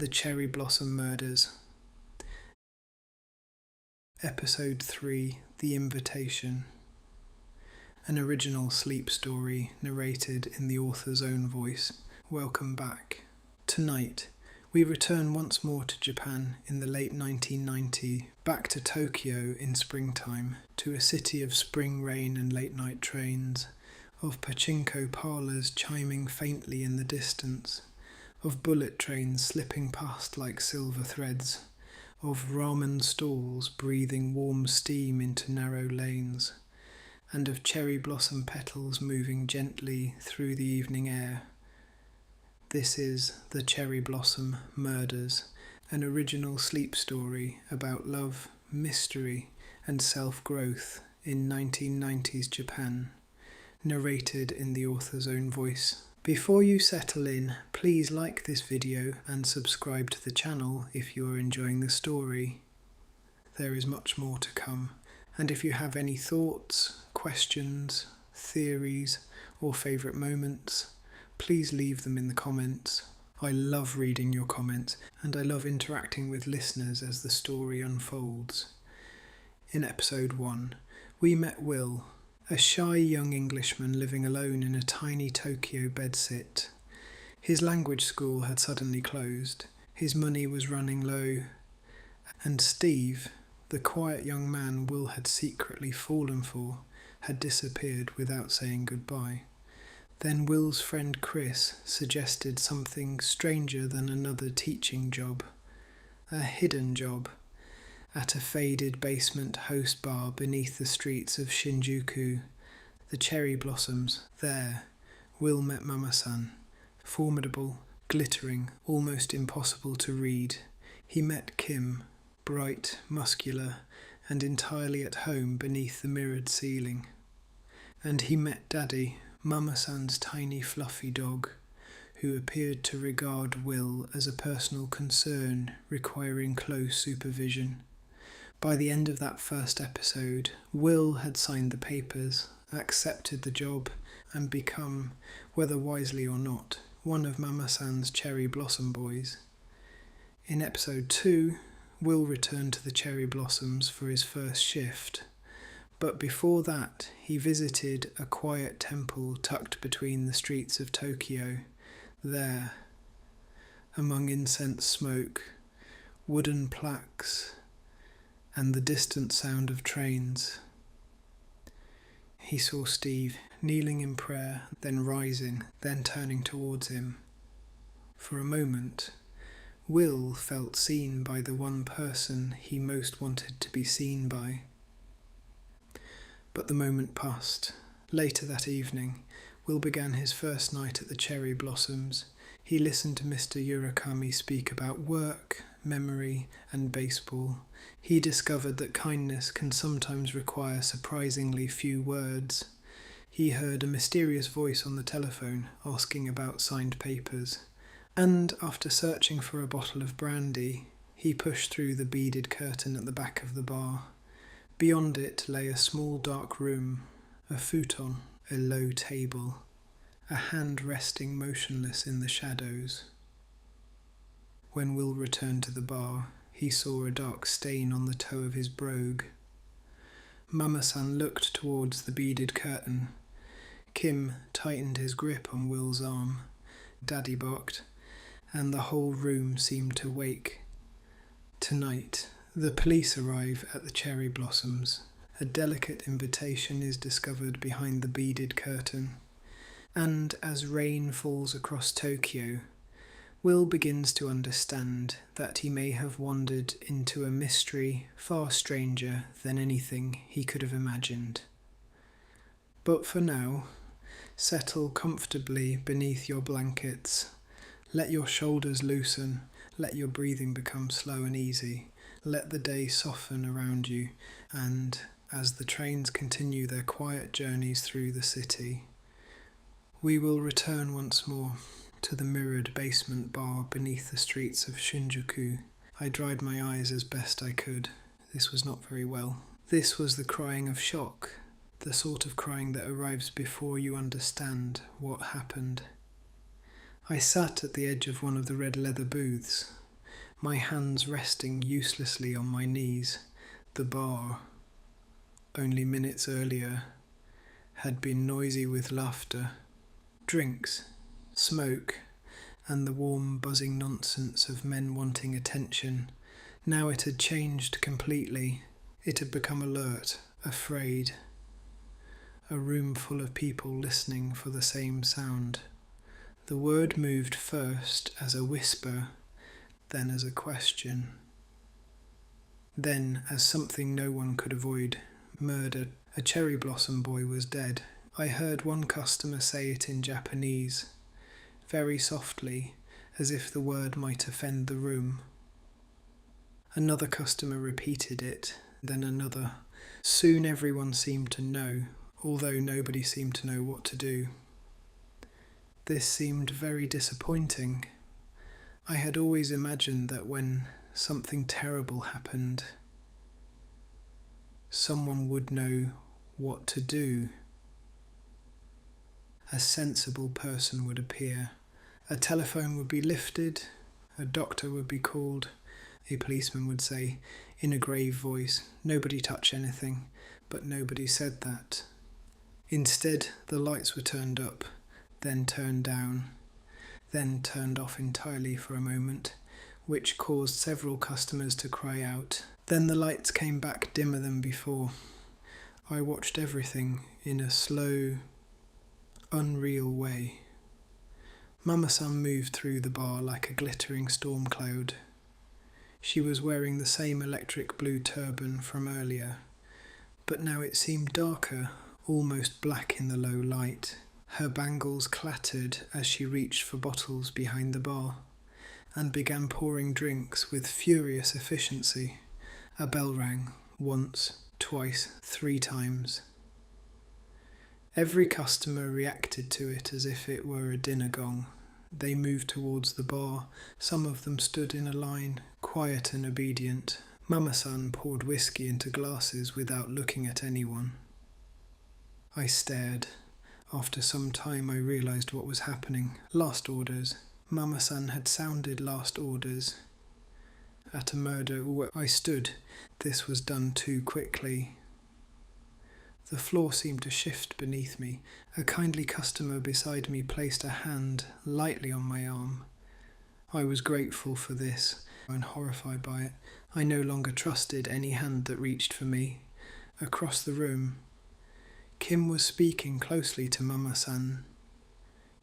The Cherry Blossom Murders. Episode 3, The Invitation. An original sleep story narrated in the author's own voice. Welcome back. Tonight, we return once more to Japan in the late 1990s, back to Tokyo in springtime, to a city of spring rain and late-night trains, of pachinko parlours chiming faintly in the distance, of bullet trains slipping past like silver threads, of ramen stalls breathing warm steam into narrow lanes, and of cherry blossom petals moving gently through the evening air. This is The Cherry Blossom Murders, an original sleep story about love, mystery, and self-growth in 1990s Japan, narrated in the author's own voice. Before you settle in, please like this video and subscribe to the channel if you are enjoying the story. There is much more to come, and if you have any thoughts, questions, theories, or favourite moments, please leave them in the comments. I love reading your comments, and I love interacting with listeners as the story unfolds. In episode 1, we met Will, a shy young Englishman living alone in a tiny Tokyo bedsit. His language school had suddenly closed, his money was running low, and Steve, the quiet young man Will had secretly fallen for, had disappeared without saying goodbye. Then Will's friend Chris suggested something stranger than another teaching job, a hidden job, at a faded basement host bar beneath the streets of Shinjuku, the cherry blossoms. There, Will met Mama-san. Formidable, glittering, almost impossible to read. He met Kim, bright, muscular, and entirely at home beneath the mirrored ceiling. And he met Daddy, Mama-san's tiny fluffy dog, who appeared to regard Will as a personal concern requiring close supervision. By the end of that first episode, Will had signed the papers, accepted the job, and become, whether wisely or not, one of Mama-san's cherry blossom boys. In episode 2, Will returned to the cherry blossoms for his first shift, but before that he visited a quiet temple tucked between the streets of Tokyo. There, among incense smoke, wooden plaques, and the distant sound of trains, he saw Steve kneeling in prayer, then rising, then turning towards him. For a moment, Will felt seen by the one person he most wanted to be seen by. But the moment passed. Later that evening, Will began his first night at the Cherry Blossoms. He listened to Mr. Urakami speak about work, memory, and baseball. He discovered that kindness can sometimes require surprisingly few words. He heard a mysterious voice on the telephone asking about signed papers, and after searching for a bottle of brandy, he pushed through the beaded curtain at the back of the bar. Beyond it lay a small dark room, a futon, a low table, a hand resting motionless in the shadows. When Will returned to the bar, he saw a dark stain on the toe of his brogue. Mama-san looked towards the beaded curtain. Kim tightened his grip on Will's arm. Daddy barked, and the whole room seemed to wake. Tonight, the police arrive at the Cherry Blossoms. A delicate invitation is discovered behind the beaded curtain. And as rain falls across Tokyo, Will begins to understand that he may have wandered into a mystery far stranger than anything he could have imagined. But for now, settle comfortably beneath your blankets. Let your shoulders loosen, let your breathing become slow and easy. Let the day soften around you, and as the trains continue their quiet journeys through the city, we will return once more to the mirrored basement bar beneath the streets of Shinjuku. I dried my eyes as best I could. This was not very well. This was the crying of shock, the sort of crying that arrives before you understand what happened. I sat at the edge of one of the red leather booths, my hands resting uselessly on my knees. The bar, only minutes earlier, had been noisy with laughter, drinks, smoke, and the warm buzzing nonsense of men wanting attention. Now it had changed completely. It had become alert, afraid. A room full of people listening for the same sound. The word moved first as a whisper, then as a question. Then as something no one could avoid, murder. A cherry blossom boy was dead. I heard one customer say it in Japanese, very softly, as if the word might offend the room. Another customer repeated it, then another. Soon everyone seemed to know, although nobody seemed to know what to do. This seemed very disappointing. I had always imagined that when something terrible happened, someone would know what to do. A sensible person would appear. A telephone would be lifted, a doctor would be called, a policeman would say, in a grave voice, "Nobody touch anything," but nobody said that. Instead, the lights were turned up, then turned down, then turned off entirely for a moment, which caused several customers to cry out. Then the lights came back dimmer than before. I watched everything in a slow, unreal way. Mama-san moved through the bar like a glittering storm cloud. She was wearing the same electric blue turban from earlier, but now it seemed darker, almost black in the low light. Her bangles clattered as she reached for bottles behind the bar and began pouring drinks with furious efficiency. A bell rang, once, twice, 3 times. Every customer reacted to it as if it were a dinner gong. They moved towards the bar. Some of them stood in a line, quiet and obedient. Mama-san poured whiskey into glasses without looking at anyone. I stared. After some time I realized what was happening. Last orders. Mama-san had sounded last orders. At a murder where I stood, this was done too quickly. The floor seemed to shift beneath me. A kindly customer beside me placed a hand lightly on my arm. I was grateful for this and horrified by it. I no longer trusted any hand that reached for me. Across the room, Kim was speaking closely to Mama-san.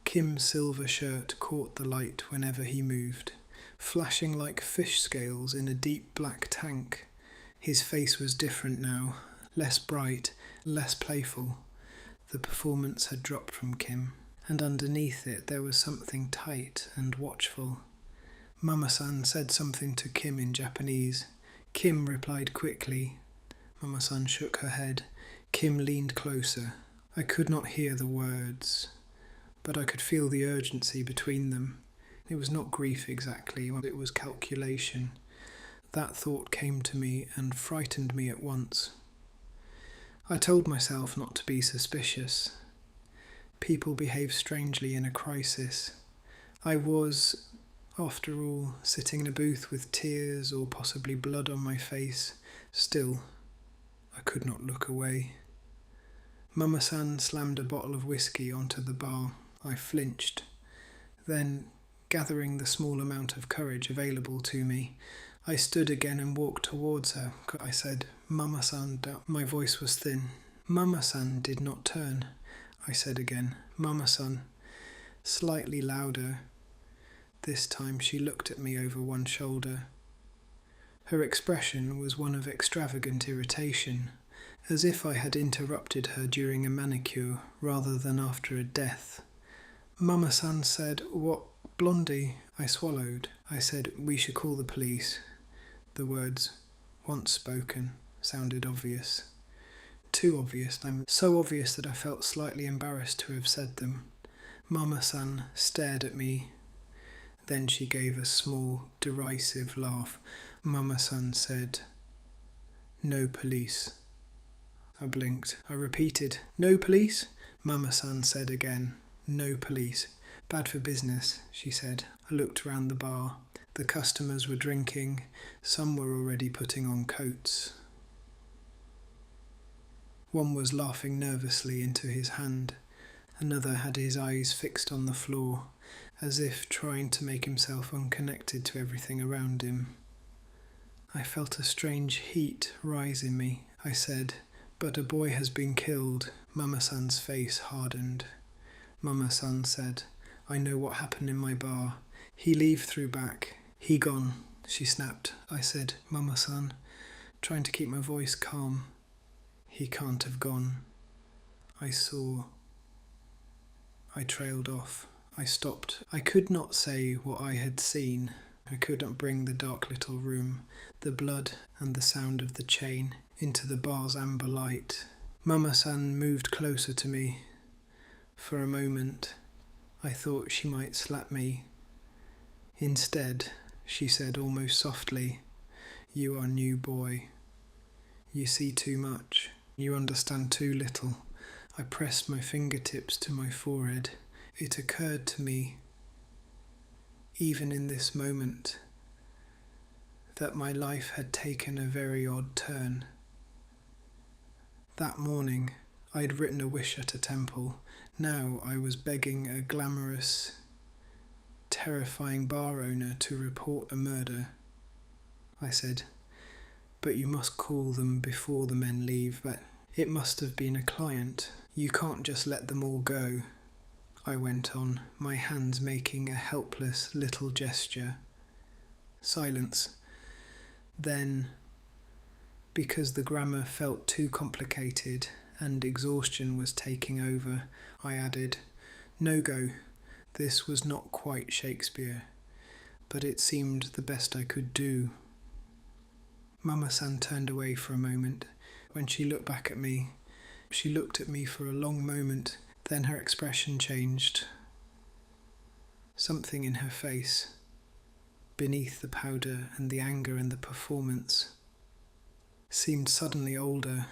Kim's silver shirt caught the light whenever he moved, flashing like fish scales in a deep black tank. His face was different now, less bright, less playful. The performance had dropped from Kim, and underneath it there was something tight and watchful. Mama-san said something to Kim in Japanese. Kim replied quickly. Mama-san shook her head. Kim leaned closer. I could not hear the words, but I could feel the urgency between them. It was not grief exactly, it was calculation. That thought came to me and frightened me at once. I told myself not to be suspicious. People behave strangely in a crisis. I was, after all, sitting in a booth with tears or possibly blood on my face. Still, I could not look away. Mama-san slammed a bottle of whiskey onto the bar. I flinched. Then, gathering the small amount of courage available to me, I stood again and walked towards her. I said, "Mama-san," my voice was thin. Mama-san did not turn. I said again, "Mama-san," slightly louder. This time she looked at me over one shoulder. Her expression was one of extravagant irritation, as if I had interrupted her during a manicure rather than after a death. Mama-san said, "What, Blondie?" I swallowed. I said, "We should call the police." The words, once spoken, sounded obvious. Too obvious, so obvious that I felt slightly embarrassed to have said them. Mama-san stared at me. Then she gave a small, derisive laugh. Mama-san said, "No police." I blinked. I repeated, "No police?" Mama-san said again, "No police. Bad for business," she said. I looked round the bar. The customers were drinking, some were already putting on coats. One was laughing nervously into his hand, another had his eyes fixed on the floor, as if trying to make himself unconnected to everything around him. I felt a strange heat rise in me. I said, "But a boy has been killed." Mama-san's face hardened. Mama-san said, "I know what happened in my bar. He leave through back. He gone," she snapped. I said, "Mama-san," trying to keep my voice calm. "He can't have gone. I saw." I trailed off. I stopped. I could not say what I had seen. I could not bring the dark little room, the blood and the sound of the chain, into the bar's amber light. Mama-san moved closer to me. For a moment, I thought she might slap me. Instead, she said almost softly, "You are new boy. You see too much. You understand too little." I pressed my fingertips to my forehead. It occurred to me, even in this moment, that my life had taken a very odd turn. That morning, I had written a wish at a temple. Now I was begging a glamorous, terrifying bar owner to report a murder. I said, "But you must call them before the men leave, but it must have been a client. You can't just let them all go." I went on, my hands making a helpless little gesture. Silence. Then, because the grammar felt too complicated and exhaustion was taking over, I added, "No go." This was not quite Shakespeare, but it seemed the best I could do. Mama-san turned away for a moment. When she looked back at me, she looked at me for a long moment, then her expression changed. Something in her face, beneath the powder and the anger and the performance, seemed suddenly older.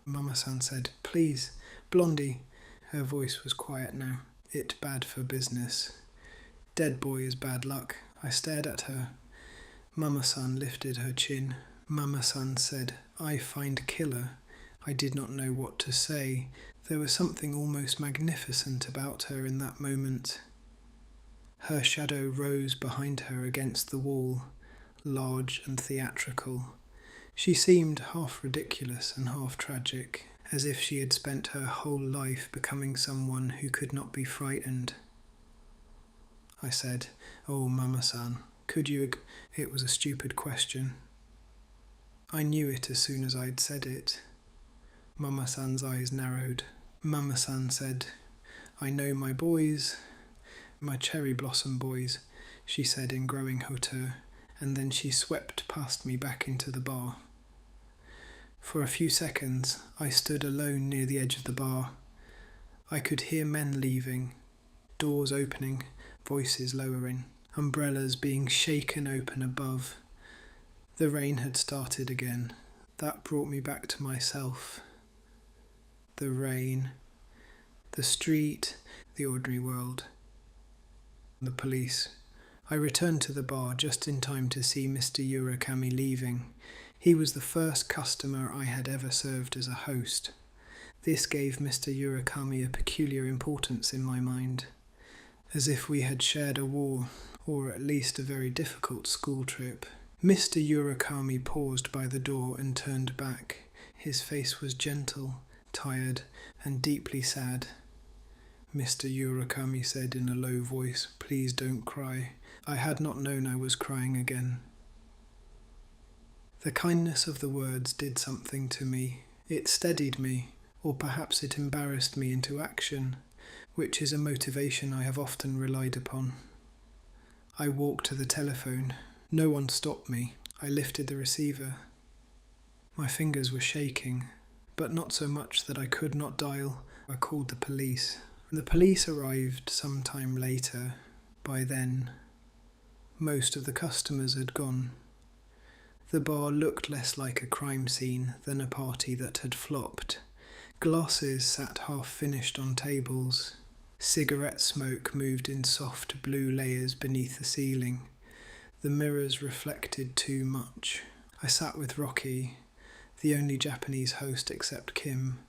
Mama-san said, "Please, Blondie." Her voice was quiet now. "It bad for business. Dead boy is bad luck." I stared at her. Mama-san lifted her chin. Mama-san said, "I find killer." I did not know what to say. There was something almost magnificent about her in that moment. Her shadow rose behind her against the wall, large and theatrical. She seemed half ridiculous and half tragic, as if she had spent her whole life becoming someone who could not be frightened. I said, "Oh, Mama-san, could you..." It was a stupid question. I knew it as soon as I'd said it. Mama-san's eyes narrowed. Mama-san said, "I know my boys, my cherry blossom boys," she said in growing hauteur, and then she swept past me back into the bar. For a few seconds, I stood alone near the edge of the bar. I could hear men leaving, doors opening, voices lowering, umbrellas being shaken open above. The rain had started again. That brought me back to myself. The rain, the street, the ordinary world, the police. I returned to the bar just in time to see Mr. Urakami leaving. He was the first customer I had ever served as a host. This gave Mr. Urakami a peculiar importance in my mind, as if we had shared a war, or at least a very difficult school trip. Mr. Urakami paused by the door and turned back. His face was gentle, tired, and deeply sad. Mr. Urakami said in a low voice, "Please don't cry." I had not known I was crying again. The kindness of the words did something to me. It steadied me, or perhaps it embarrassed me into action, which is a motivation I have often relied upon. I walked to the telephone. No one stopped me. I lifted the receiver. My fingers were shaking, but not so much that I could not dial. I called the police. The police arrived some time later. By then, most of the customers had gone. The bar looked less like a crime scene than a party that had flopped. Glasses sat half-finished on tables. Cigarette smoke moved in soft blue layers beneath the ceiling. The mirrors reflected too much. I sat with Rocky, the only Japanese host except Kim.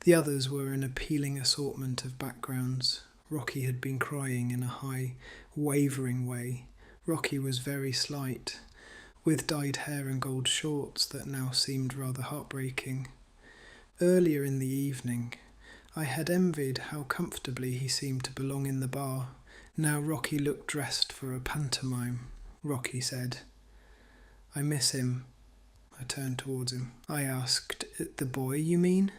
The others were an appealing assortment of backgrounds. Rocky had been crying in a high, wavering way. Rocky was very slight, with dyed hair and gold shorts that now seemed rather heartbreaking. Earlier in the evening, I had envied how comfortably he seemed to belong in the bar. Now Rocky looked dressed for a pantomime. Rocky said, "I miss him." I turned towards him. I asked, "The boy, you mean?"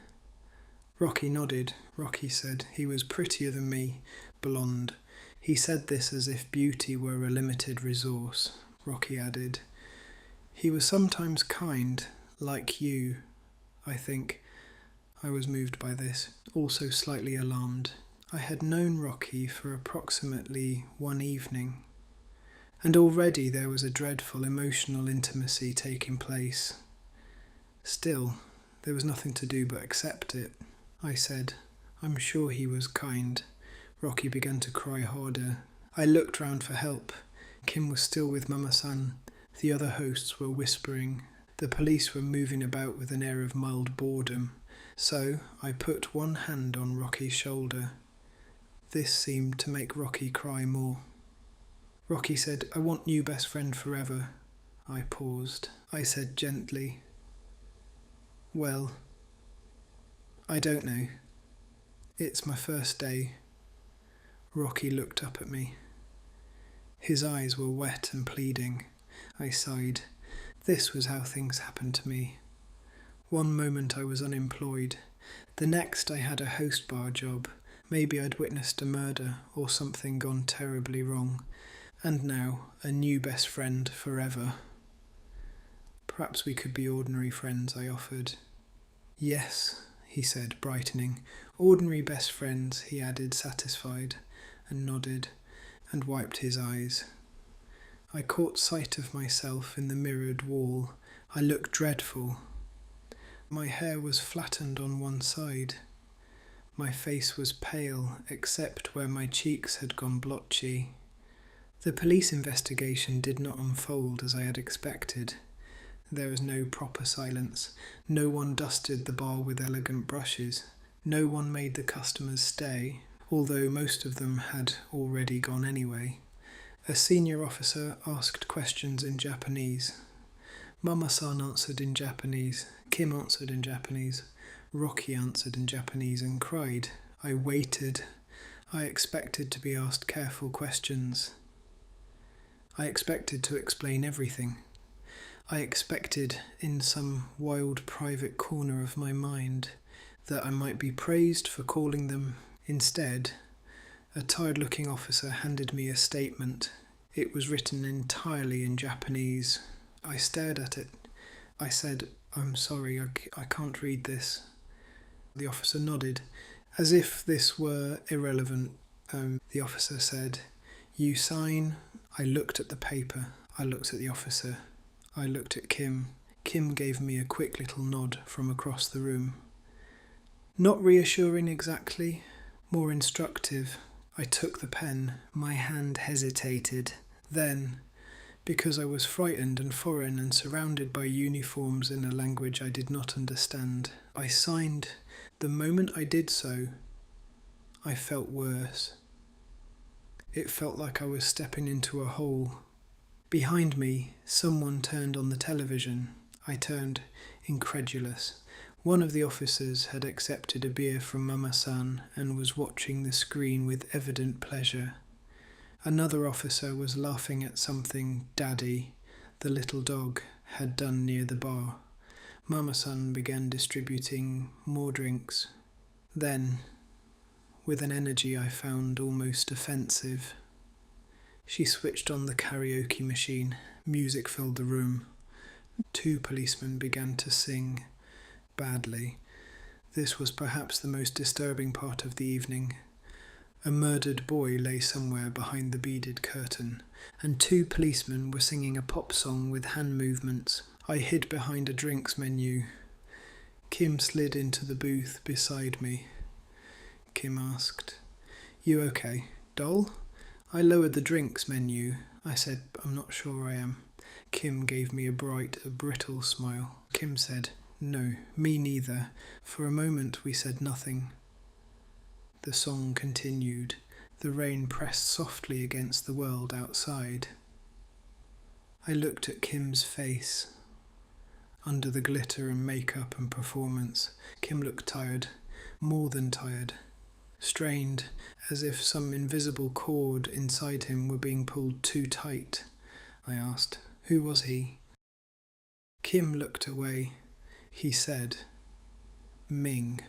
Rocky nodded. Rocky said he was prettier than me, blonde. He said this as if beauty were a limited resource. Rocky added, "He was sometimes kind, like you, I think." I was moved by this, also slightly alarmed. I had known Rocky for approximately one evening, and already there was a dreadful emotional intimacy taking place. Still, there was nothing to do but accept it. I said, "I'm sure he was kind." Rocky began to cry harder. I looked round for help. Kim was still with Mama-san. The other hosts were whispering. The police were moving about with an air of mild boredom. So I put one hand on Rocky's shoulder. This seemed to make Rocky cry more. Rocky said, "I want you best friend forever." I paused. I said gently, "Well, I don't know. It's my first day." Rocky looked up at me. His eyes were wet and pleading. I sighed. This was how things happened to me. One moment I was unemployed. The next I had a host bar job. Maybe I'd witnessed a murder or something gone terribly wrong. And now, a new best friend forever. "Perhaps we could be ordinary friends," I offered. "Yes," he said, brightening. "Ordinary best friends," he added, satisfied, and nodded, and wiped his eyes. I caught sight of myself in the mirrored wall. I looked dreadful. My hair was flattened on one side. My face was pale, except where my cheeks had gone blotchy. The police investigation did not unfold as I had expected. There was no proper silence. No one dusted the bar with elegant brushes. No one made the customers stay, although most of them had already gone anyway. A senior officer asked questions in Japanese. Mama-san answered in Japanese. Kim answered in Japanese. Rocky answered in Japanese and cried. I waited. I expected to be asked careful questions. I expected to explain everything. I expected, in some wild private corner of my mind, that I might be praised for calling them. Instead, a tired-looking officer handed me a statement. It was written entirely in Japanese. I stared at it. I said, "I'm sorry, I can't read this." The officer nodded, as if this were irrelevant. The officer said, "You sign." I looked at the paper. I looked at the officer. I looked at Kim. Kim gave me a quick little nod from across the room. Not reassuring exactly, more instructive. I took the pen. My hand hesitated. Then, because I was frightened and foreign and surrounded by uniforms in a language I did not understand, I signed. The moment I did so, I felt worse. It felt like I was stepping into a hole. Behind me, someone turned on the television. I turned, incredulous. One of the officers had accepted a beer from Mama-san and was watching the screen with evident pleasure. Another officer was laughing at something Daddy, the little dog, had done near the bar. Mama-san began distributing more drinks. Then, with an energy I found almost offensive, she switched on the karaoke machine. Music filled the room. 2 policemen began to sing badly. This was perhaps the most disturbing part of the evening. A murdered boy lay somewhere behind the beaded curtain, and 2 policemen were singing a pop song with hand movements. I hid behind a drinks menu. Kim slid into the booth beside me. Kim asked, You okay, doll? I lowered the drinks menu. I said, I'm not sure I am. Kim gave me a brittle smile. Kim said, no, me neither. For a moment we said nothing. The song continued. The rain pressed softly against the world outside. I looked at Kim's face. Under the glitter and makeup and performance, Kim looked tired, more than tired. Strained, as if some invisible cord inside him were being pulled too tight. I asked, who was he? Kim looked away. He said, Ming.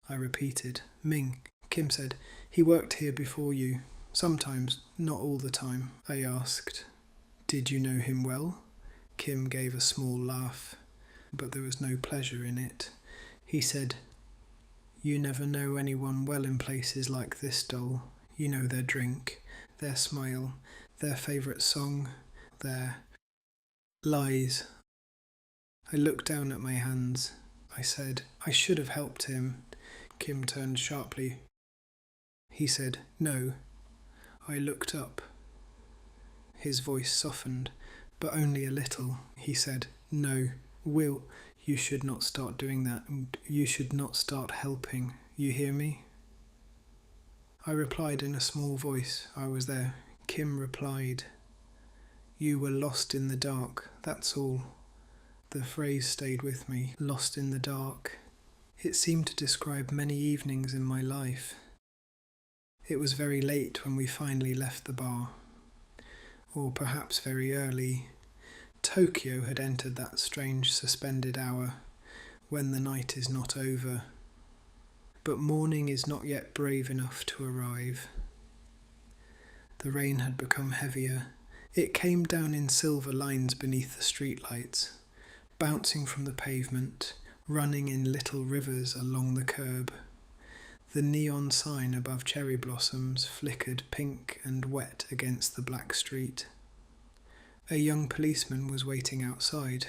I repeated, Ming. Kim said, he worked here before you. Sometimes, not all the time. I asked, did you know him well? Kim gave a small laugh, but there was no pleasure in it. He said, you never know anyone well in places like this, doll. You know their drink, their smile, their favourite song, their lies. I looked down at my hands. I said, I should have helped him. Kim turned sharply. He said, no. I looked up. His voice softened, but only a little. He said, no, Will, you should not start doing that. You should not start helping. You hear me? I replied in a small voice. I was there. Kim replied, you were lost in the dark, that's all. The phrase stayed with me, lost in the dark. It seemed to describe many evenings in my life. It was very late when we finally left the bar. Or perhaps very early. Tokyo had entered that strange suspended hour, when the night is not over. But morning is not yet brave enough to arrive. The rain had become heavier. It came down in silver lines beneath the streetlights, bouncing from the pavement, running in little rivers along the curb. The neon sign above cherry blossoms flickered pink and wet against the black street. A young policeman was waiting outside.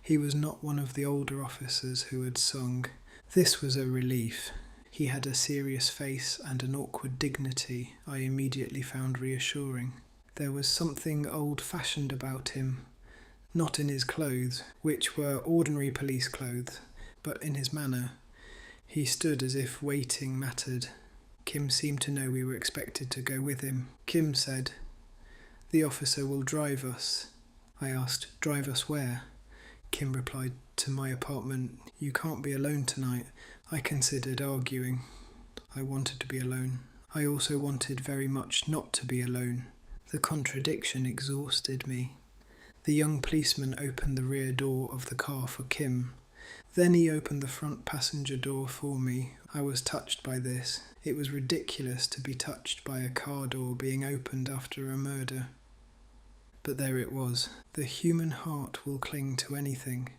He was not one of the older officers who had sung. This was a relief. He had a serious face and an awkward dignity I immediately found reassuring. There was something old-fashioned about him, not in his clothes, which were ordinary police clothes, but in his manner. He stood as if waiting mattered. Kim seemed to know we were expected to go with him. Kim said, the officer will drive us. I asked, drive us where? Kim replied, to my apartment. You can't be alone tonight. I considered arguing. I wanted to be alone. I also wanted very much not to be alone. The contradiction exhausted me. The young policeman opened the rear door of the car for Kim. Then he opened the front passenger door for me. I was touched by this. It was ridiculous to be touched by a car door being opened after a murder. But there it was. The human heart will cling to anything.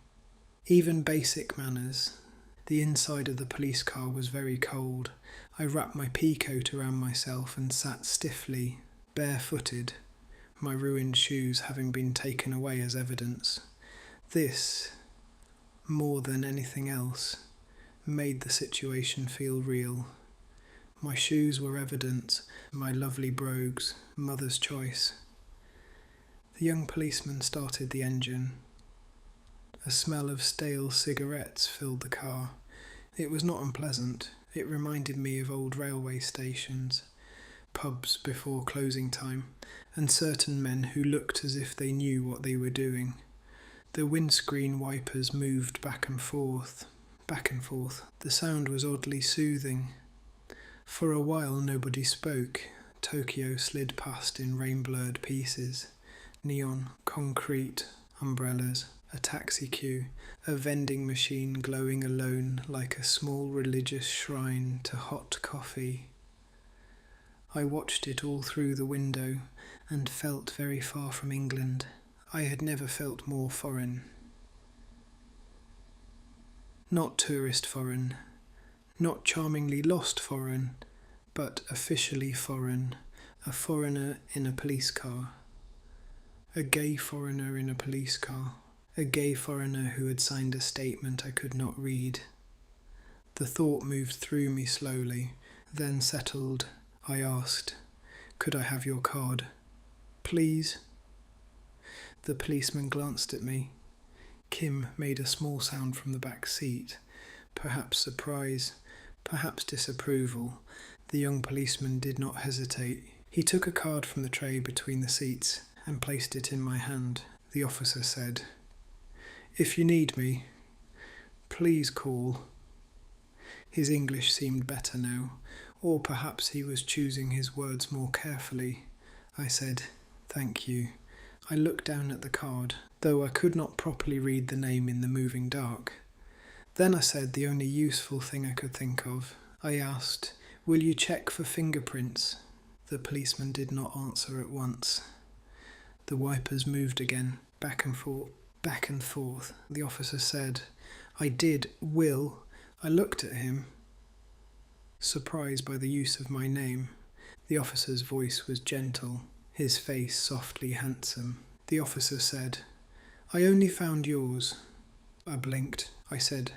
Even basic manners. The inside of the police car was very cold. I wrapped my pea coat around myself and sat stiffly, barefooted, my ruined shoes having been taken away as evidence. This, more than anything else, made the situation feel real. My shoes were evidence, my lovely brogues, mother's choice. The young policeman started the engine. A smell of stale cigarettes filled the car. It was not unpleasant. It reminded me of old railway stations, pubs before closing time, and certain men who looked as if they knew what they were doing. The windscreen wipers moved back and forth, back and forth. The sound was oddly soothing. For a while nobody spoke. Tokyo slid past in rain-blurred pieces. Neon, concrete, umbrellas, a taxi queue, a vending machine glowing alone like a small religious shrine to hot coffee. I watched it all through the window and felt very far from England. I had never felt more foreign. Not tourist foreign, not charmingly lost foreign, but officially foreign, a foreigner in a police car. A gay foreigner in a police car. A gay foreigner who had signed a statement I could not read. The thought moved through me slowly, Then settled, I asked, "Could I have your card?" "Please." The policeman glanced at me. Kim made a small sound from the back seat, perhaps surprise, perhaps disapproval. The young policeman did not hesitate. He took a card from the tray between the seats and placed it in my hand. The officer said, "If you need me, please call." His English seemed better now, or perhaps he was choosing his words more carefully. I said, "Thank you." I looked down at the card, though I could not properly read the name in the moving dark. Then I said the only useful thing I could think of. I asked, "Will you check for fingerprints?" The policeman did not answer at once. The wipers moved again, back and forth, back and forth. The officer said, will." I looked at him, surprised by the use of my name. The officer's voice was gentle, his face softly handsome. The officer said, "I only found yours." I blinked. I said,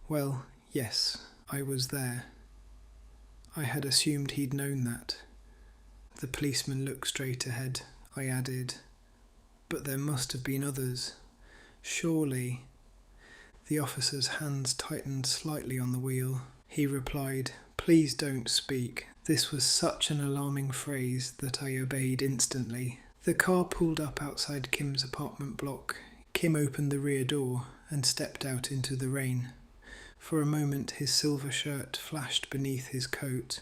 "Well, yes, I was there." I had assumed he'd known that. The policeman looked straight ahead. I added, "But there must have been others. Surely." The officer's hands tightened slightly on the wheel. He replied, "Please don't speak." This was such an alarming phrase that I obeyed instantly. The car pulled up outside Kim's apartment block. Kim opened the rear door and stepped out into the rain. For a moment his silver shirt flashed beneath his coat.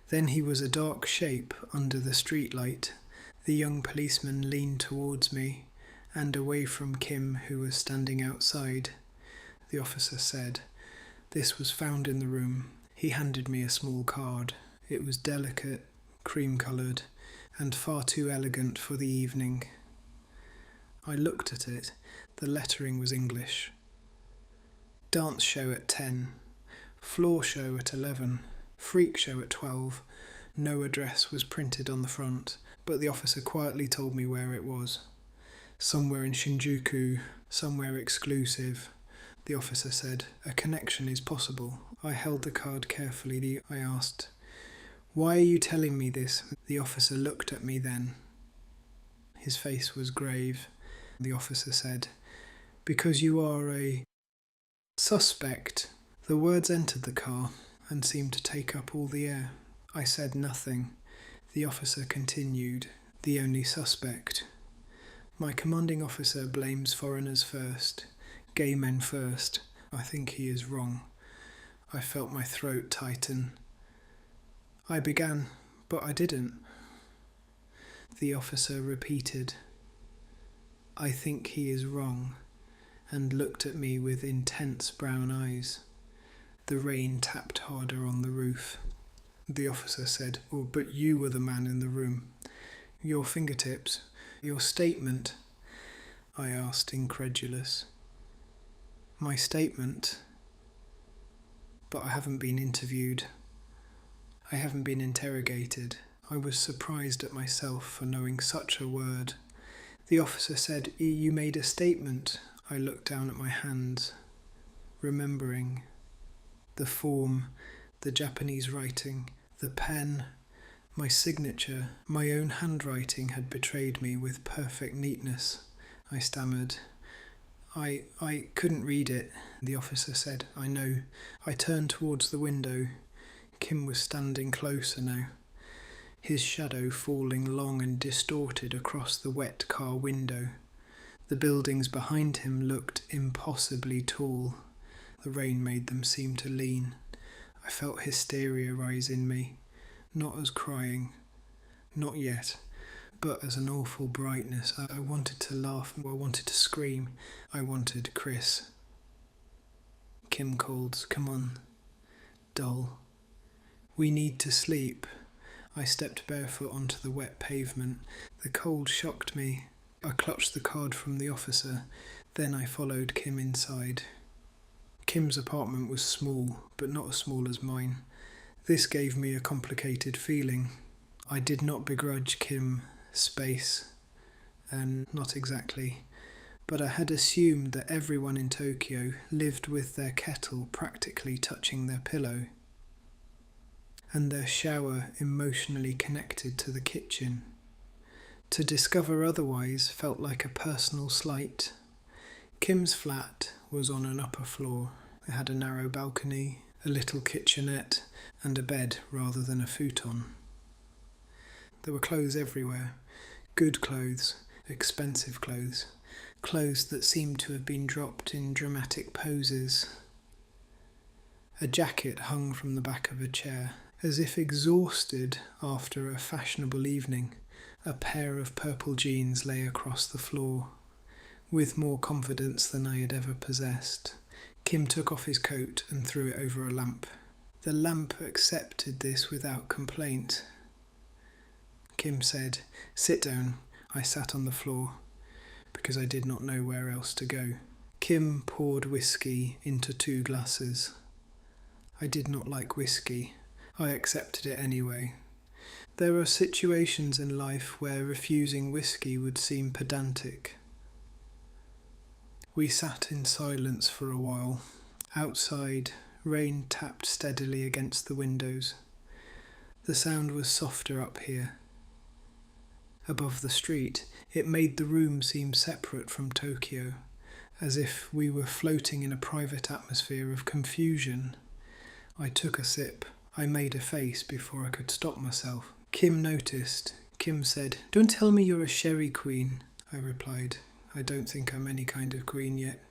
Then he was a dark shape under the streetlight. The young policeman leaned towards me and away from Kim, who was standing outside. The officer said, "This was found in the room." He handed me a small card. It was delicate, cream-coloured, and far too elegant for the evening. I looked at it. The lettering was English. Dance show at 10. Floor show at 11. Freak show at 12. No address was printed on the front, but the officer quietly told me where it was. Somewhere in Shinjuku, somewhere exclusive. The officer said, "A connection is possible." I held the card carefully. I asked, "Why are you telling me this?" The officer looked at me then. His face was grave. The officer said, "Because you are a suspect." The words entered the car and seemed to take up all the air. I said nothing. The officer continued, "The only suspect. My commanding officer blames foreigners first, gay men first. I think he is wrong." I felt my throat tighten. I began, but I didn't. The officer repeated, "I think he is wrong," and looked at me with intense brown eyes. The rain tapped harder on the roof. The officer said, "Oh, but you were the man in the room. Your fingertips, your statement," I asked, incredulous. "My statement? But I haven't been interviewed. I haven't been interrogated." I was surprised at myself for knowing such a word. The officer said, "You made a statement." I looked down at my hands, remembering the form, the Japanese writing, the pen, my signature. My own handwriting had betrayed me with perfect neatness. I stammered, I couldn't read it." The officer said, "I know." I turned towards the window. Kim was standing closer now, his shadow falling long and distorted across the wet car window. The buildings behind him looked impossibly tall. The rain made them seem to lean. I felt hysteria rise in me, not as crying, not yet, but as an awful brightness. I wanted to laugh, I wanted to scream. I wanted Chris. Kim called, "Come on, doll. We need to sleep." I stepped barefoot onto the wet pavement. The cold shocked me. I clutched the card from the officer. Then I followed Kim inside. Kim's apartment was small, but not as small as mine. This gave me a complicated feeling. I did not begrudge Kim space, and not exactly, but I had assumed that everyone in Tokyo lived with their kettle practically touching their pillow. and their shower emotionally connected to the kitchen. To discover otherwise felt like a personal slight. Kim's flat was on an upper floor. It had a narrow balcony, a little kitchenette, and a bed rather than a futon. There were clothes everywhere. Good clothes, expensive clothes. Clothes that seemed to have been dropped in dramatic poses. A jacket hung from the back of a chair. As if exhausted after a fashionable evening, a pair of purple jeans lay across the floor. With more confidence than I had ever possessed, Kim took off his coat and threw it over a lamp. The lamp accepted this without complaint. Kim said, "Sit down." I sat on the floor, because I did not know where else to go. Kim poured whiskey into 2 glasses. I did not like whiskey. I accepted it anyway. There are situations in life where refusing whiskey would seem pedantic. We sat in silence for a while. Outside, rain tapped steadily against the windows. The sound was softer up here. Above the street, it made the room seem separate from Tokyo, as if we were floating in a private atmosphere of confusion. I took a sip. I made a face before I could stop myself. Kim noticed. Kim said, "Don't tell me you're a sherry queen." I replied, "I don't think I'm any kind of queen yet."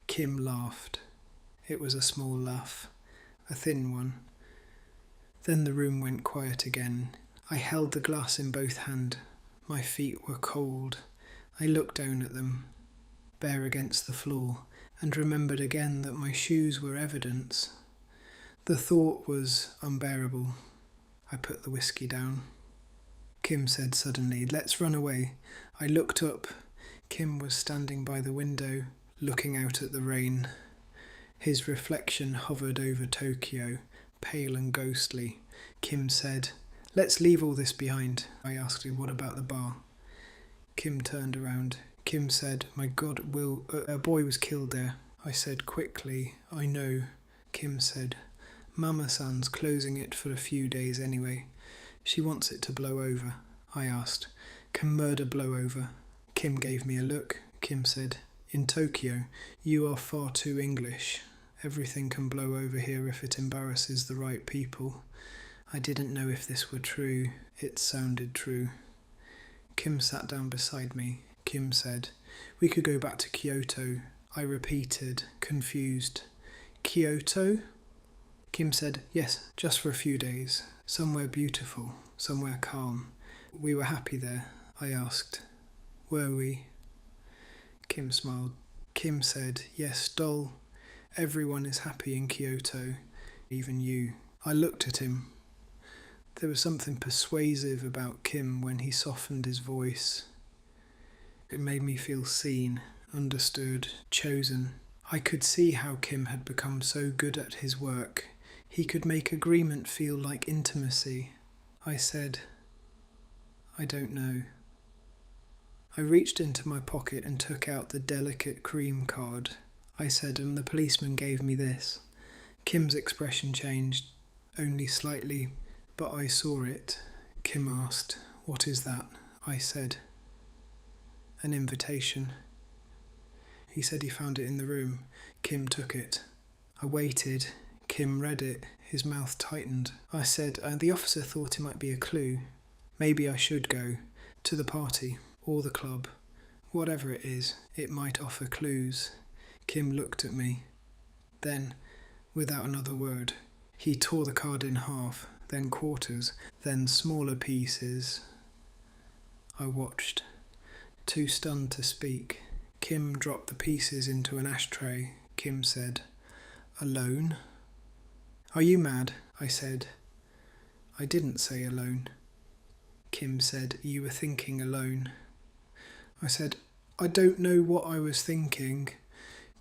Kim laughed. It was a small laugh, a thin one. Then the room went quiet again. I held the glass in both hands. My feet were cold. I looked down at them, bare against the floor, and remembered again that my shoes were evidence. The thought was unbearable. I put the whiskey down. Kim said suddenly, "Let's run away." I looked up. Kim was standing by the window, looking out at the rain. His reflection hovered over Tokyo, pale and ghostly. Kim said, "Let's leave all this behind." I asked him, "What about the bar?" Kim turned around. Kim said, "My God, Will, a boy was killed there." I said quickly, "I know." Kim said, "Mama-san's closing it for a few days anyway. She wants it to blow over." I asked, "Can murder blow over?" Kim gave me a look. Kim said, "In Tokyo, you are far too English. Everything can blow over here if it embarrasses the right people." I didn't know if this were true. It sounded true. Kim sat down beside me. Kim said, "We could go back to Kyoto." I repeated, confused. "Kyoto?" Kim said, "Yes, just for a few days. Somewhere beautiful, somewhere calm." "We were happy there?" I asked. "Were we?" Kim smiled. Kim said, "Yes, doll. Everyone is happy in Kyoto, even you." I looked at him. There was something persuasive about Kim when he softened his voice. It made me feel seen, understood, chosen. I could see how Kim had become so good at his work. He could make agreement feel like intimacy. I said, "I don't know." I reached into my pocket and took out the delicate cream card. I said, "And the policeman gave me this." Kim's expression changed, only slightly, but I saw it. Kim asked, "What is that?" I said, "An invitation." He said he found it in the room. Kim took it. I waited. Kim read it. His mouth tightened. I said, "The officer thought it might be a clue. Maybe I should go to the party or the club. Whatever it is, it might offer clues." Kim looked at me. Then, without another word, he tore the card in half, then quarters, then smaller pieces. I watched, too stunned to speak. Kim dropped the pieces into an ashtray. Kim said, "Alone?" "Are you mad?" I said. I didn't say alone. Kim said, "You were thinking alone." I said, "I don't know what I was thinking."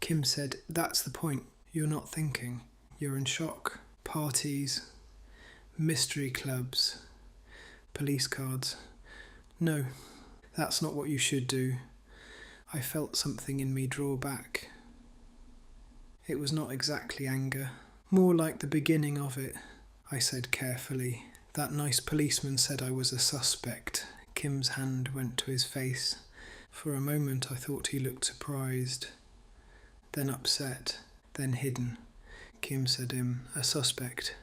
Kim said, "That's the point. You're not thinking. You're in shock. Parties, mystery clubs, police cards. No, that's not what you should do." I felt something in me draw back. It was not exactly anger, more like the beginning of it, I said carefully. That nice policeman said I was a suspect. Kim's hand went to his face. For a moment I thought he looked surprised, then upset, then hidden. Kim said a suspect.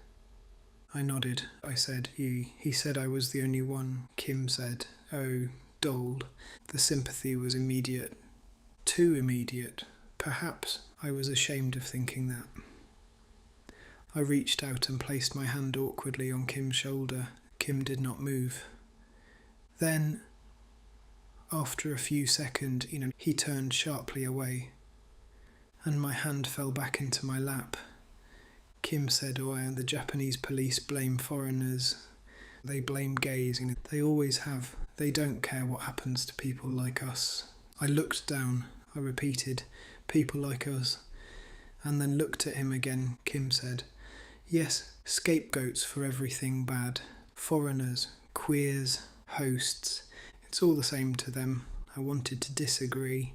I nodded. I said, he said I was the only one. Kim said, oh, dulled. The sympathy was immediate. Too immediate. Perhaps I was ashamed of thinking that. I reached out and placed my hand awkwardly on Kim's shoulder. Kim did not move. Then, after a few seconds, he turned sharply away, and my hand fell back into my lap. Kim said, the Japanese police blame foreigners. They blame gays. They always have. They don't care what happens to people like us. I looked down. I repeated, people like us, and then looked at him again. Kim said, yes, scapegoats for everything bad. Foreigners, queers, hosts. It's all the same to them. I wanted to disagree.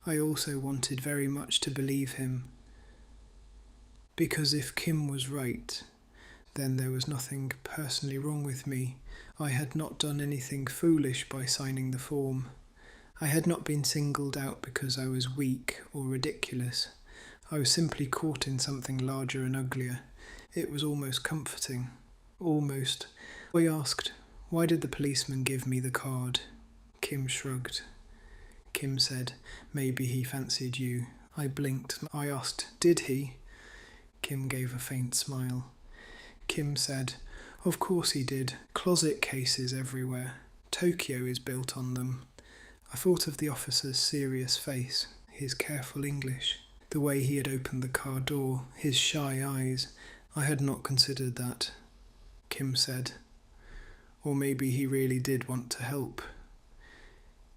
I also wanted very much to believe him. Because if Kim was right, then there was nothing personally wrong with me. I had not done anything foolish by signing the form. I had not been singled out because I was weak or ridiculous. I was simply caught in something larger and uglier. It was almost comforting. Almost. I asked, why did the policeman give me the card? Kim shrugged. Kim said, maybe he fancied you. I blinked. I asked, did he? Kim gave a faint smile. Kim said, of course he did. Closet cases everywhere. Tokyo is built on them. I thought of the officer's serious face, his careful English, the way he had opened the car door, his shy eyes. I had not considered that. Kim said, or maybe he really did want to help.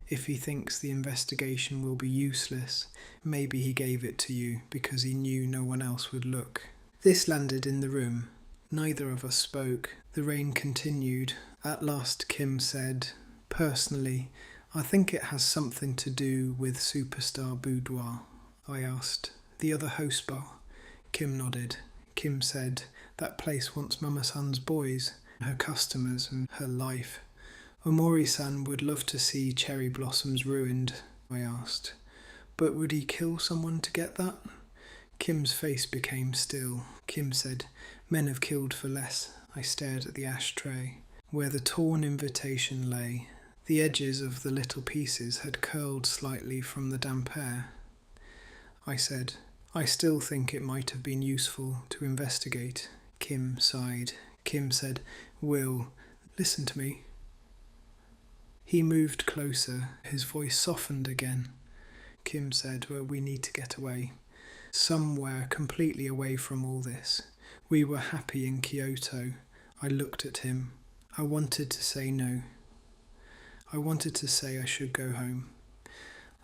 If he thinks the investigation will be useless, maybe he gave it to you because he knew no one else would look. This landed in the room. Neither of us spoke. The rain continued. At last Kim said, personally, I think it has something to do with Superstar Boudoir. I asked, the other host bar? Kim nodded. Kim said, that place wants Mama-san's boys, her customers and her life. Omori-san would love to see cherry blossoms ruined, I asked. But would he kill someone to get that? Kim's face became still. Kim said, men have killed for less. I stared at the ashtray, where the torn invitation lay. The edges of the little pieces had curled slightly from the damp air. I said, I still think it might have been useful to investigate. Kim sighed. Kim said, Will, listen to me. He moved closer. His voice softened again. Kim said, well, we need to get away. Somewhere completely away from all this. We were happy in Kyoto. I looked at him. I wanted to say no. I wanted to say I should go home.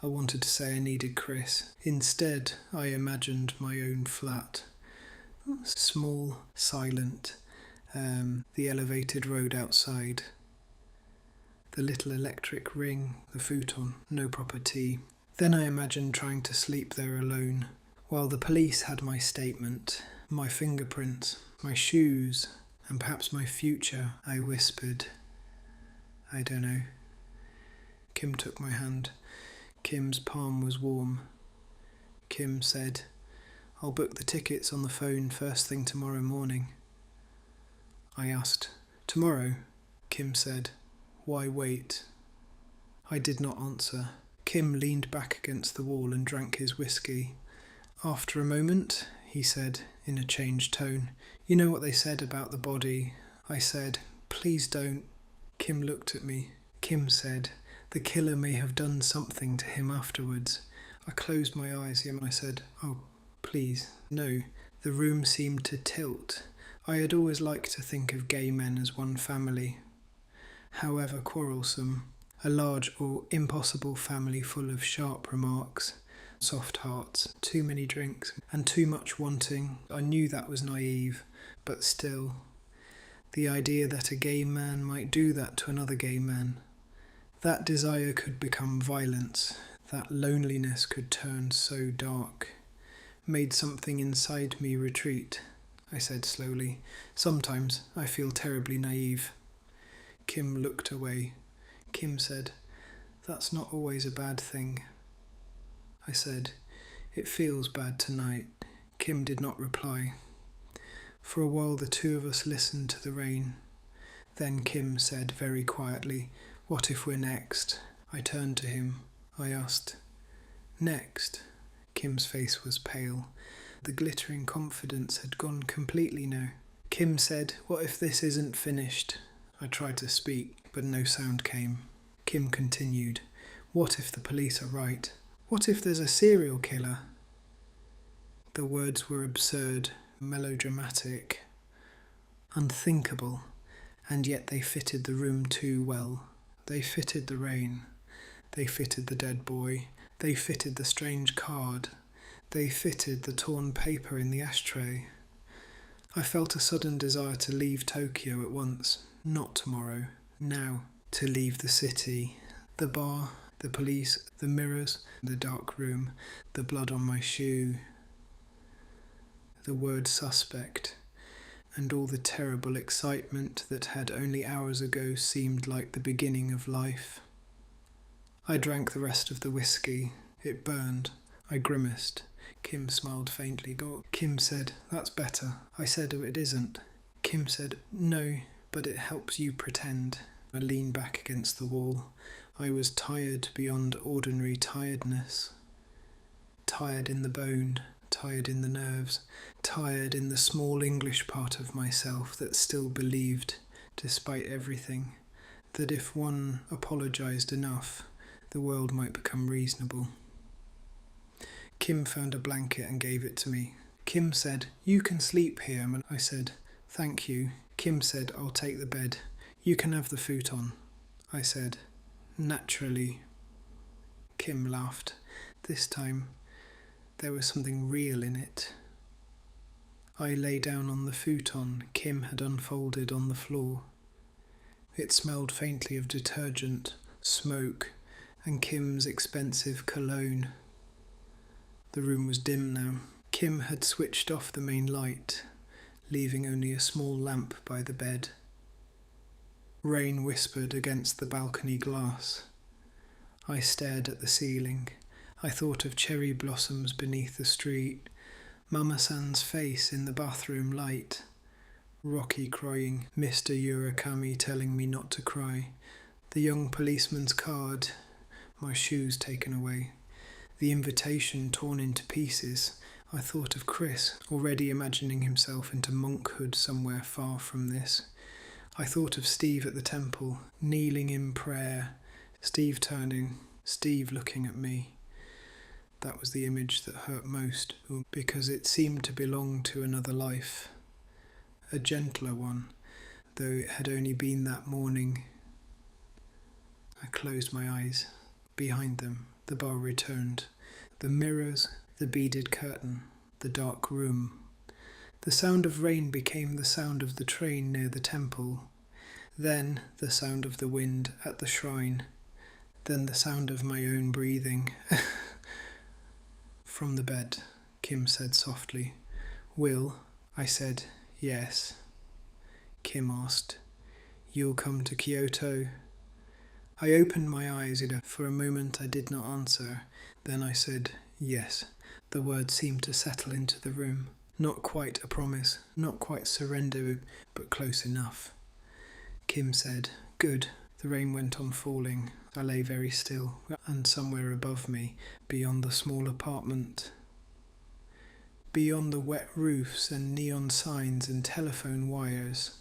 I wanted to say I needed Chris. Instead, I imagined my own flat. Small, silent, the elevated road outside. The little electric ring, the futon, no proper tea. Then I imagined trying to sleep there alone, while the police had my statement, my fingerprints, my shoes, and perhaps my future. I whispered, I don't know. Kim took my hand. Kim's palm was warm. Kim said, I'll book the tickets on the phone first thing tomorrow morning. I asked, tomorrow? Kim said, why wait? I did not answer. Kim leaned back against the wall and drank his whiskey. After a moment, he said in a changed tone, you know what they said about the body? I said, please don't. Kim looked at me. Kim said, the killer may have done something to him afterwards. I closed my eyes and I said, oh, please, no. The room seemed to tilt. I had always liked to think of gay men as one family, however quarrelsome, a large or impossible family full of sharp remarks, soft hearts, too many drinks, and too much wanting. I knew that was naive, but still, the idea that a gay man might do that to another gay man, that desire could become violence, that loneliness could turn so dark, made something inside me retreat. I said slowly. Sometimes I feel terribly naive. Kim looked away. Kim said, "That's not always a bad thing." I said, "It feels bad tonight." Kim did not reply. For a while the two of us listened to the rain. Then Kim said very quietly, "What if we're next?" I turned to him. I asked, "Next?" Kim's face was pale. The glittering confidence had gone completely now. Kim said, "What if this isn't finished?" I tried to speak, but no sound came. Kim continued, "What if the police are right? What if there's a serial killer?" The words were absurd, melodramatic, unthinkable, and yet they fitted the room too well. They fitted the rain. They fitted the dead boy. They fitted the strange card. They fitted the torn paper in the ashtray. I felt a sudden desire to leave Tokyo at once. Not tomorrow. Now. To leave the city. The bar, the police, the mirrors, the dark room, the blood on my shoe, the word suspect, and all the terrible excitement that had only hours ago seemed like the beginning of life. I drank the rest of the whiskey. It burned. I grimaced. Kim smiled faintly. Kim said, "That's better." I said, "Oh, it isn't." Kim said, "No, but it helps you pretend." I leaned back against the wall. I was tired beyond ordinary tiredness. Tired in the bone, tired in the nerves, tired in the small English part of myself that still believed, despite everything, that if one apologized enough, the world might become reasonable. Kim found a blanket and gave it to me. Kim said, "You can sleep here." I said, "Thank you." Kim said, "I'll take the bed. You can have the futon." I said, "Naturally." Kim laughed. This time, there was something real in it. I lay down on the futon Kim had unfolded on the floor. It smelled faintly of detergent, smoke, and Kim's expensive cologne. The room was dim now. Kim had switched off the main light, leaving only a small lamp by the bed. Rain whispered against the balcony glass. I stared at the ceiling. I thought of cherry blossoms beneath the street, Mama-san's face in the bathroom light, Rocky crying, Mr. Urakami telling me not to cry, the young policeman's card, my shoes taken away, the invitation torn into pieces. I thought of Chris, already imagining himself into monkhood somewhere far from this. I thought of Steve at the temple, kneeling in prayer, Steve turning, Steve looking at me. That was the image that hurt most, because it seemed to belong to another life, a gentler one, though it had only been that morning. I closed my eyes. Behind them, the bar returned. The mirrors, the beaded curtain, the dark room. The sound of rain became the sound of the train near the temple, then the sound of the wind at the shrine, then the sound of my own breathing. From the bed, Kim said softly. "Will?" I said, "Yes." Kim asked, "You'll come to Kyoto?" I opened my eyes. For a moment I did not answer. Then I said, "Yes." The words seemed to settle into the room. Not quite a promise, not quite surrender, but close enough. Kim said, "Good." The rain went on falling. I lay very still, and somewhere above me, beyond the small apartment, beyond the wet roofs and neon signs and telephone wires,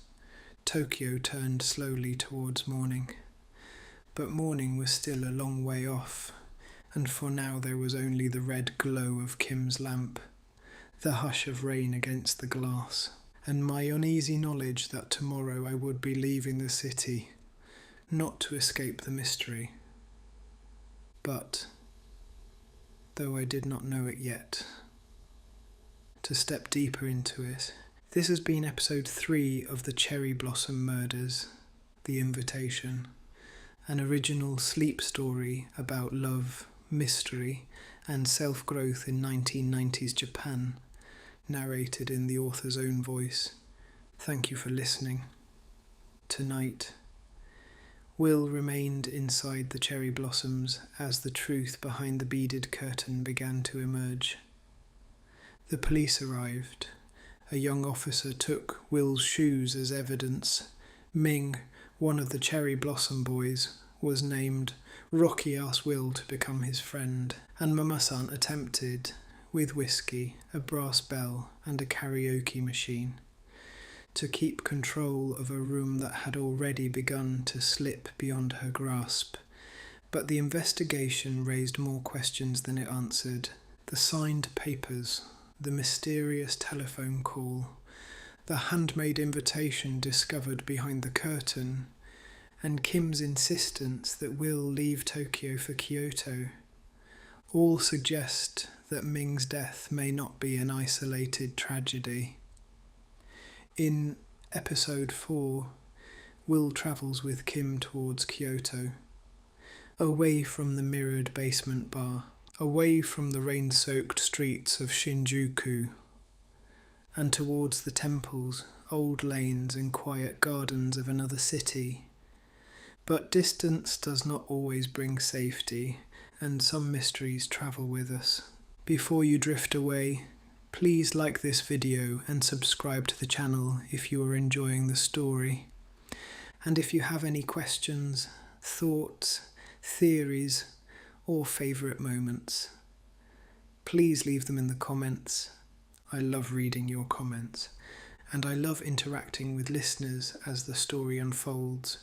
Tokyo turned slowly towards morning. But morning was still a long way off, and for now there was only the red glow of Kim's lamp, the hush of rain against the glass, and my uneasy knowledge that tomorrow I would be leaving the city, not to escape the mystery, but, though I did not know it yet, to step deeper into it. This has been episode 3 of the Cherry Blossom Murders, The Invitation, an original sleep story about love, mystery, and self-growth in 1990s Japan, narrated in the author's own voice. Thank you for listening. Tonight, Will remained inside the cherry blossoms as the truth behind the beaded curtain began to emerge. The police arrived. A young officer took Will's shoes as evidence. Ming, one of the cherry blossom boys, was named. Rocky asked Will to become his friend, and Mama-san attempted, with whiskey, a brass bell, and a karaoke machine, to keep control of a room that had already begun to slip beyond her grasp. But the investigation raised more questions than it answered. The signed papers, the mysterious telephone call, the handmade invitation discovered behind the curtain, and Kim's insistence that Will leave Tokyo for Kyoto, all suggest that Ming's death may not be an isolated tragedy. In episode 4, Will travels with Kim towards Kyoto, away from the mirrored basement bar, away from the rain-soaked streets of Shinjuku, and towards the temples, old lanes and quiet gardens of another city. But distance does not always bring safety, and some mysteries travel with us. Before you drift away, please like this video and subscribe to the channel if you are enjoying the story. And if you have any questions, thoughts, theories, or favourite moments, please leave them in the comments. I love reading your comments, and I love interacting with listeners as the story unfolds.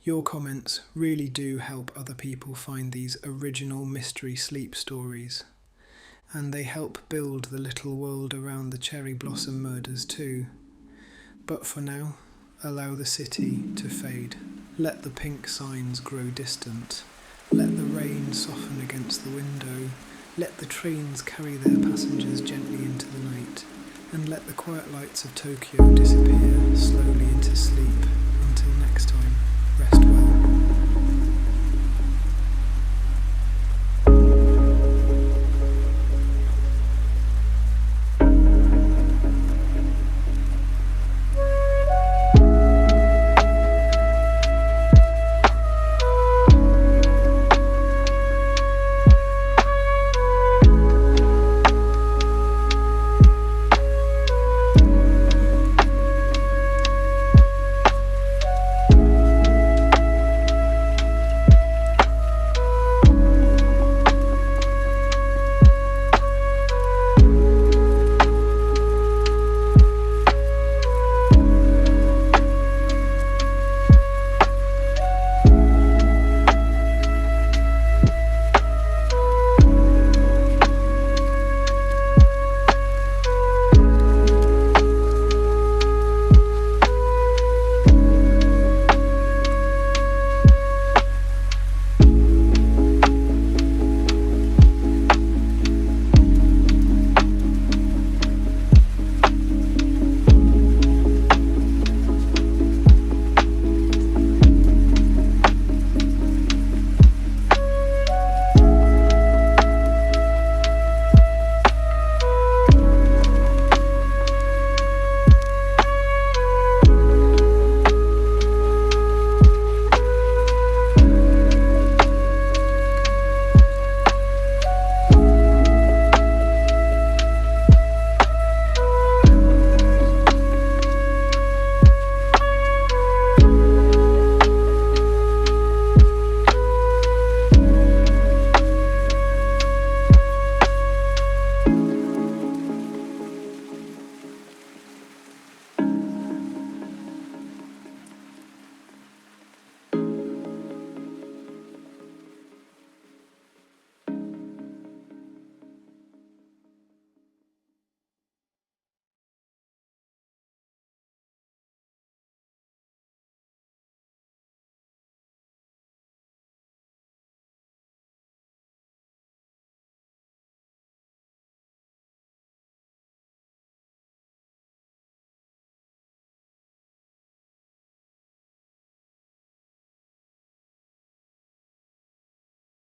Your comments really do help other people find these original mystery sleep stories, and they help build the little world around the cherry blossom murders too. But for now, allow the city to fade. Let the pink signs grow distant. Let the rain soften against the window. Let the trains carry their passengers gently into the night, and let the quiet lights of Tokyo disappear slowly into sleep. Until next time, rest well.